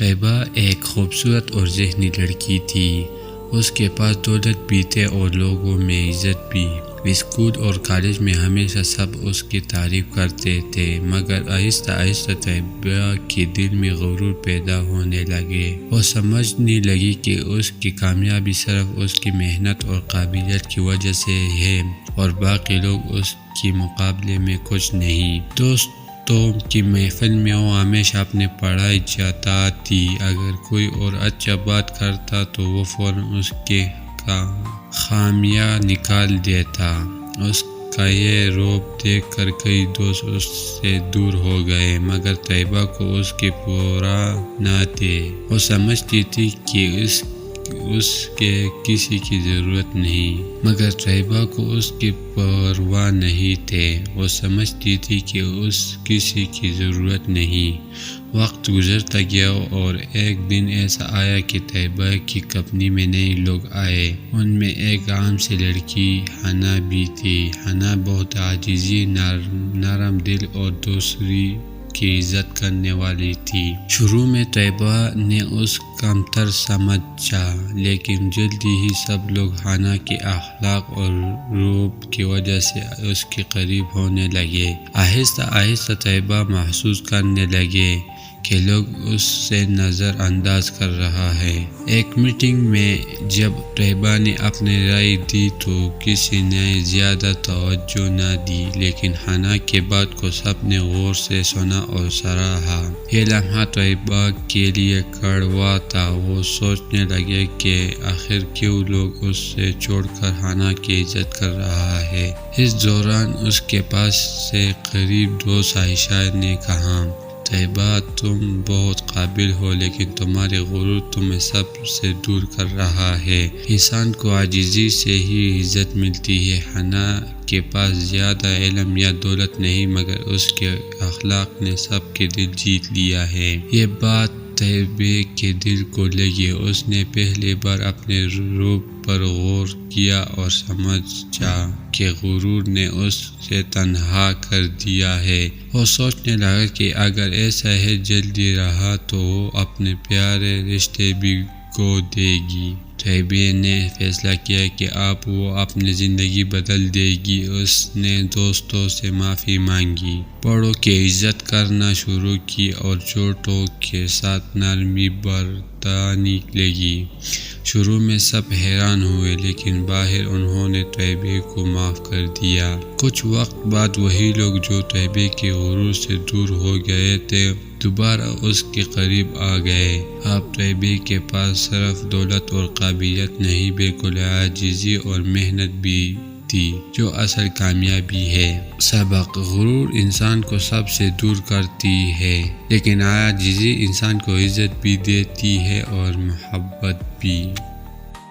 طیبہ ایک خوبصورت اور ذہنی لڑکی تھی۔ اس کے پاس دولت بھی تھے اور لوگوں میں عزت بھی۔ اسکول اور کالج میں ہمیشہ سب اس کی تعریف کرتے تھے، مگر آہستہ آہستہ طیبہ کے دل میں غرور پیدا ہونے لگے۔ وہ سمجھنے لگی کہ اس کی کامیابی صرف اس کی محنت اور قابلیت کی وجہ سے ہے اور باقی لوگ اس کے مقابلے میں کچھ نہیں۔ دوستوں کی محفل میں وہ ہمیشہ اپنے پڑھائی جاتا تھی۔ اگر کوئی اور اچھا بات کرتا تو وہ فوراً اس کے خامیاں نکال دیتا۔ اس کا یہ روب دیکھ کر کئی دوست اس سے دور ہو گئے، مگر طیبہ کو اس کی پرواہ نہ تھی۔ وہ سمجھتی تھی کہ اس کے کسی کی ضرورت نہیں، مگر طیبہ کو اس کی پرواہ نہیں تھی۔ وہ سمجھتی تھی کہ اس کسی کی ضرورت نہیں۔ وقت گزرتا گیا اور ایک دن ایسا آیا کہ طیبہ کی کمپنی میں نئے لوگ آئے۔ ان میں ایک عام سی لڑکی حنا بھی تھی۔ حنا بہت عاجزی، نرم دل اور دوسری کی عزت کرنے والی تھی۔ شروع میں طیبہ نے اس کمتر سمجھا، لیکن جلدی ہی سب لوگ حنا کے اخلاق اور روب کی وجہ سے اس کے قریب ہونے لگے۔ آہستہ آہستہ طیبہ محسوس کرنے لگے کہ لوگ اس سے نظر انداز کر رہا ہے۔ ایک میٹنگ میں جب طیبہ نے اپنی رائے دی تو کسی نے زیادہ توجہ نہ دی، لیکن حنا کے بات کو سب نے غور سے سنا اور سراہا۔ یہ لمحہ طیبہ کے لیے کڑوا تھا۔ وہ سوچنے لگے کہ آخر کیوں لوگ اس سے چھوڑ کر حنا کی عزت کر رہا ہے۔ اس دوران اس کے پاس سے قریب دوست عائشہ نے کہا، طیبہ تم بہت قابل ہو، لیکن تمہارے غرور تمہیں سب سے دور کر رہا ہے۔ انسان کو عاجزی سے ہی عزت ملتی ہے۔ حنا کے پاس زیادہ علم یا دولت نہیں، مگر اس کے اخلاق نے سب کے دل جیت لیا ہے۔ یہ بات طیبہ کے دل کو لگی۔ اس نے پہلی بار اپنے روب پر غور کیا اور سمجھا کہ غرور نے اس سے تنہا کر دیا ہے۔ وہ سوچنے لگا کہ اگر ایسا ہے جلدی رہا تو وہ اپنے پیارے رشتے بھی کھو دے گی۔ طیبہ نے فیصلہ کیا کہ اب وہ اپنی زندگی بدل دے گی۔ اس نے دوستوں سے معافی مانگی، بڑوں کی عزت کرنا شروع کی اور چھوٹوں کے ساتھ نرمی برتنے لگی۔ شروع میں سب حیران ہوئے، لیکن باہر انہوں نے طیبہ کو معاف کر دیا۔ کچھ وقت بعد وہی لوگ جو طیبہ کے غرور سے دور ہو گئے تھے دوبارہ اس کے قریب آ گئے۔ اب طیبہ کے پاس صرف دولت اور قابلیت نہیں، بالکل عاجزی اور محنت بھی تھی، جو اصل کامیابی ہے۔ سبق: غرور انسان کو سب سے دور کرتی ہے، لیکن عاجزی انسان کو عزت بھی دیتی ہے اور محبت بھی۔